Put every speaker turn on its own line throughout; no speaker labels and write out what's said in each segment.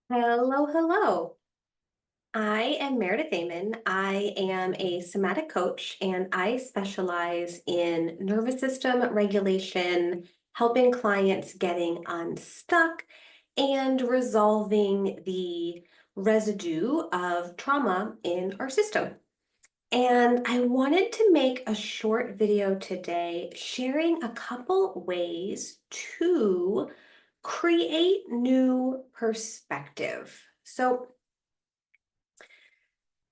Hello, hello. I am Meredith Amon. I am a somatic coach and I specialize in nervous system regulation, helping clients getting unstuck and resolving the residue of trauma in our system. And I wanted to make a short video today sharing a couple ways to create new perspective. So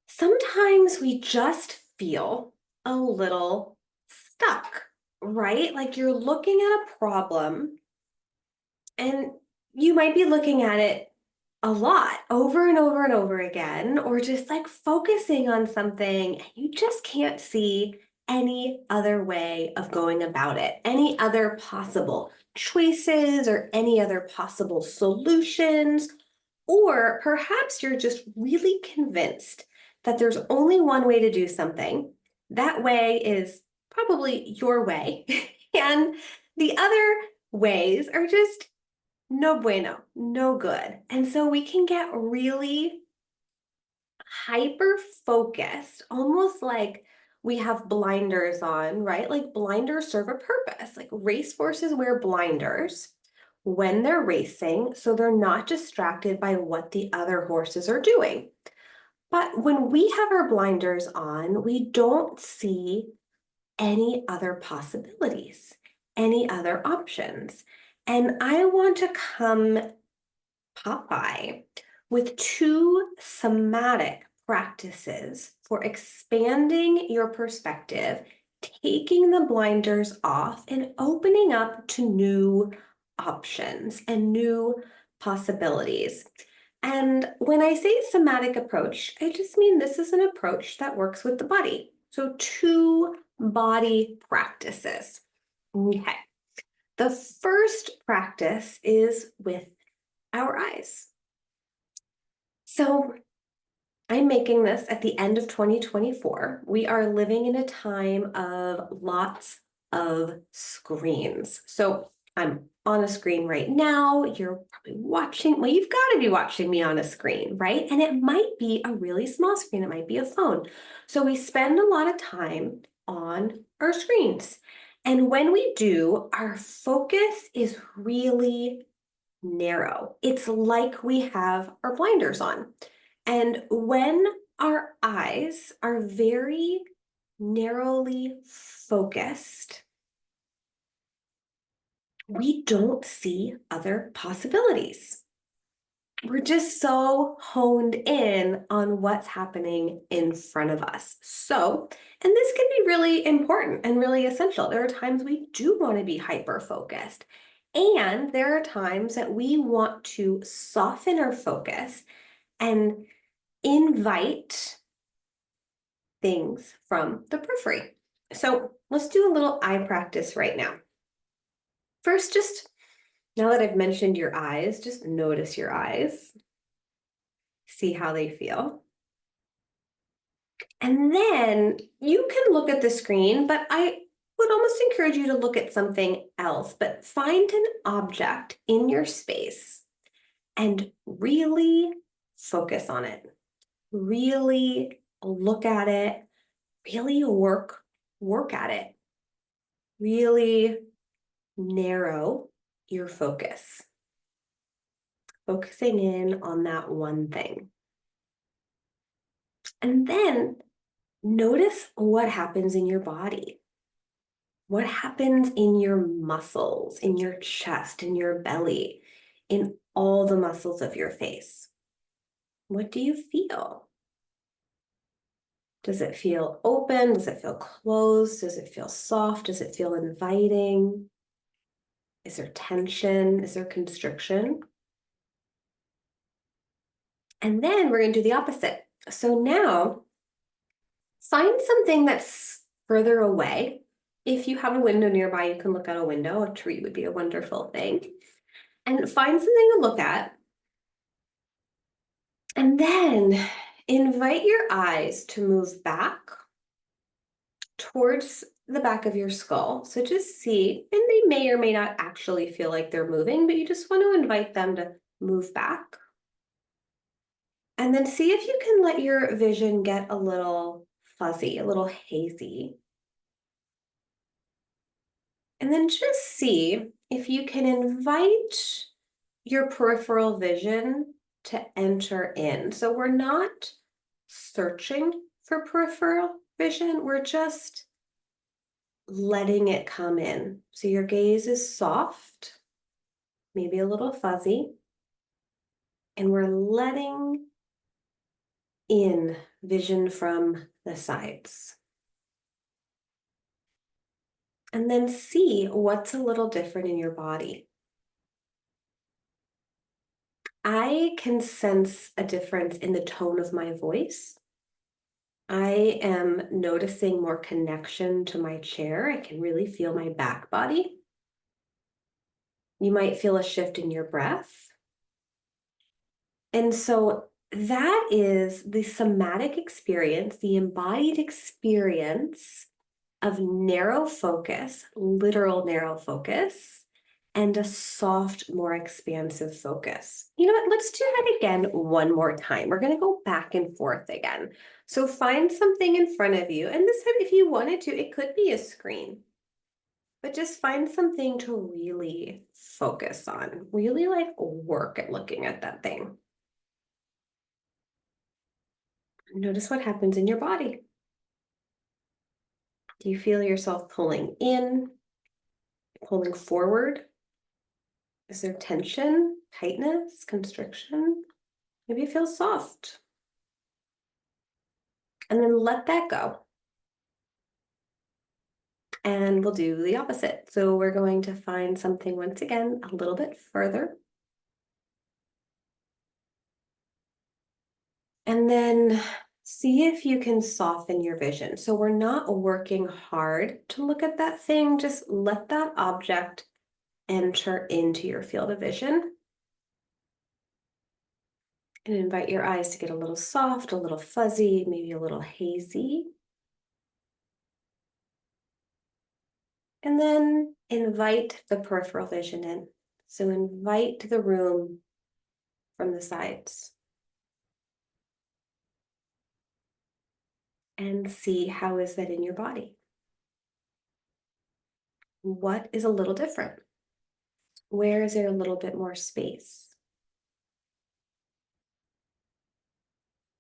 sometimes we just feel a little stuck, right? Like you're looking at a problem and you might be looking at it a lot over and over and over again, or just like focusing on something and you just can't see any other way of going about it, any other possible choices or any other possible solutions. Or perhaps you're just really convinced that there's only one way to do something. That way is probably your way. And the other ways are just no bueno, no good. And so we can get really hyper focused, almost like we have blinders on, right? Like blinders serve a purpose. Like racehorses wear blinders when they're racing, so they're not distracted by what the other horses are doing. But when we have our blinders on, we don't see any other possibilities, any other options. And I want to come Popeye with two somatic practices for expanding your perspective, taking the blinders off, and opening up to new options and new possibilities. And when I say somatic approach, I just mean this is an approach that works with the body. So, two body practices. Okay. The first practice is with our eyes. So I'm making this at the end of 2024. We are living in a time of lots of screens. So I'm on a screen right now. You're probably watching, well, you've got to be watching me on a screen, right? And it might be a really small screen, it might be a phone. So we spend a lot of time on our screens. And when we do, our focus is really narrow. It's like we have our blinders on. And when our eyes are very narrowly focused, we don't see other possibilities. We're just so honed in on what's happening in front of us. So, and this can be really important and really essential. There are times we do want to be hyper focused. And there are times that we want to soften our focus and invite things from the periphery. So let's do a little eye practice right now. First, just now that I've mentioned your eyes, just notice your eyes, see how they feel. And then you can look at the screen, but I would almost encourage you to look at something else, but find an object in your space and really focus on it. Really look at it, really work at it. Really narrow your focus, focusing in on that one thing. And then notice what happens in your body. What happens in your muscles, in your chest, in your belly, in all the muscles of your face? What do you feel? Does it feel open? Does it feel closed? Does it feel soft? Does it feel inviting? Is there tension? Is there constriction? And then we're going to do the opposite. So now find something that's further away. If you have a window nearby, you can look out a window. A tree would be a wonderful thing. And find something to look at. And then invite your eyes to move back towards the back of your skull. So just see, and they may or may not actually feel like they're moving, but you just want to invite them to move back. And then see if you can let your vision get a little fuzzy, a little hazy. And then just see if you can invite your peripheral vision to enter in. So we're not searching for peripheral vision, we're just letting it come in. So your gaze is soft, maybe a little fuzzy, and we're letting in vision from the sides. And then see what's a little different in your body. I can sense a difference in the tone of my voice. I am noticing more connection to my chair. I can really feel my back body. You might feel a shift in your breath. And so that is the somatic experience, the embodied experience of narrow focus, literal narrow focus, and a soft, more expansive focus. You know what? Let's do that again one more time. We're going to go back and forth again. So find something in front of you. And this time, if you wanted to, it could be a screen. But just find something to really focus on. Really like work at looking at that thing. Notice what happens in your body. Do you feel yourself pulling in, pulling forward? Is there tension, tightness, constriction? Maybe it feels soft. And then let that go. And we'll do the opposite. So we're going to find something once again a little bit further. And then see if you can soften your vision. So we're not working hard to look at that thing, just let that object enter into your field of vision. And invite your eyes to get a little soft, a little fuzzy, maybe a little hazy. And then invite the peripheral vision in. So invite the room from the sides. And see how is that in your body. What is a little different? Where is there a little bit more space?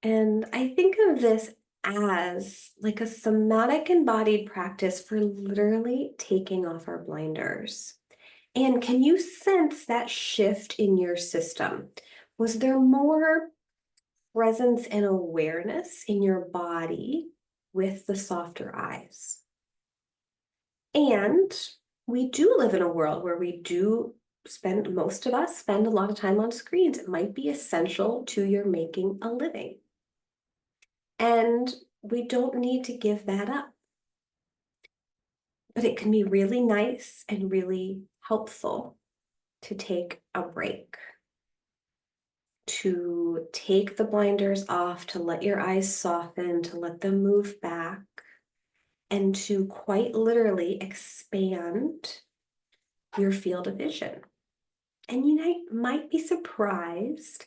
And I think of this as like a somatic embodied practice for literally taking off our blinders. And can you sense that shift in your system? Was there more presence and awareness in your body with the softer eyes? And we do live in a world where most of us spend a lot of time on screens. It might be essential to your making a living. And we don't need to give that up. But it can be really nice and really helpful to take a break, to take the blinders off, to let your eyes soften, to let them move back, and to quite literally expand your field of vision. And you might be surprised,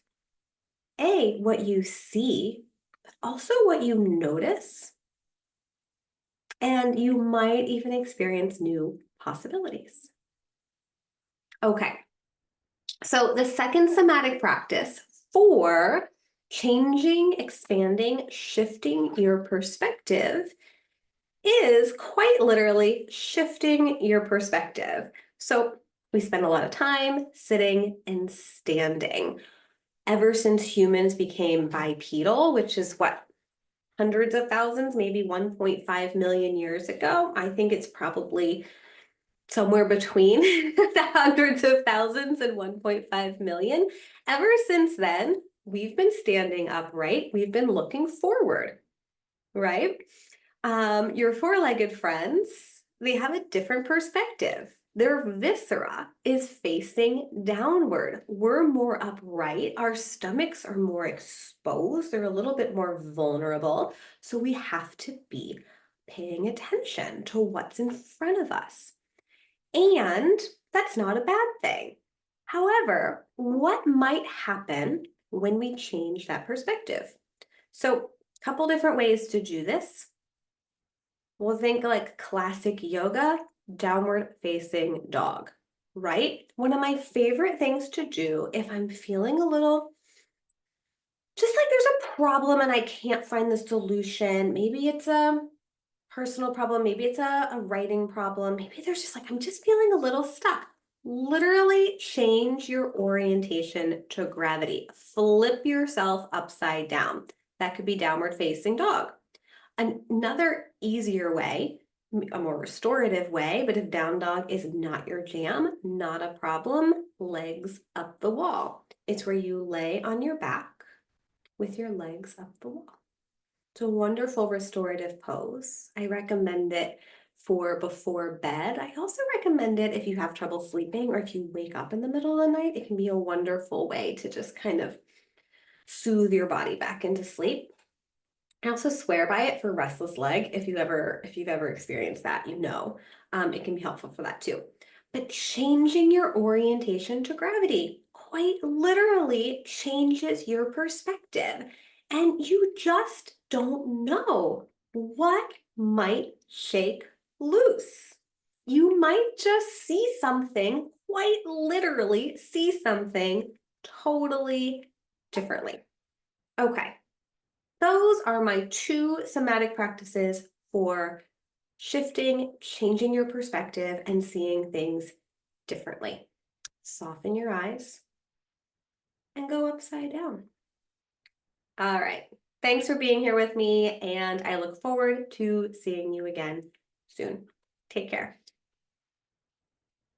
A, what you see, but also what you notice. And you might even experience new possibilities. Okay, so the second somatic practice for changing, expanding, shifting your perspective is quite literally shifting your perspective. So we spend a lot of time sitting and standing. Ever since humans became bipedal, which is what, hundreds of thousands, maybe 1.5 million years ago. I think it's probably somewhere between the hundreds of thousands and 1.5 million. Ever since then, we've been standing upright. We've been looking forward, right? Your four-legged friends, they have a different perspective. Their viscera is facing downward. We're more upright. Our stomachs are more exposed. They're a little bit more vulnerable. So we have to be paying attention to what's in front of us. And that's not a bad thing. However, what might happen when we change that perspective. So, a couple different ways to do this. We'll think like classic yoga, downward facing dog, right? One of my favorite things to do if I'm feeling a little just like there's a problem and I can't find the solution. Maybe it's a personal problem, maybe it's a writing problem, maybe there's just like, I'm just feeling a little stuck. Literally change your orientation to gravity. Flip yourself upside down. That could be downward facing dog. Another easier way, a more restorative way, but if down dog is not your jam, not a problem, legs up the wall. It's where you lay on your back with your legs up the wall. It's a wonderful restorative pose. I recommend it for before bed. I also recommend it if you have trouble sleeping or if you wake up in the middle of the night. It can be a wonderful way to just kind of soothe your body back into sleep. I also swear by it for restless leg. If you've ever experienced that, it can be helpful for that too. But changing your orientation to gravity quite literally changes your perspective, and you just don't know what might shake loose. You might just see something, quite literally see something totally differently. Okay. Those are my two somatic practices for shifting, changing your perspective, and seeing things differently. Soften your eyes and go upside down. All right. Thanks for being here with me, and I look forward to seeing you again soon. Take care.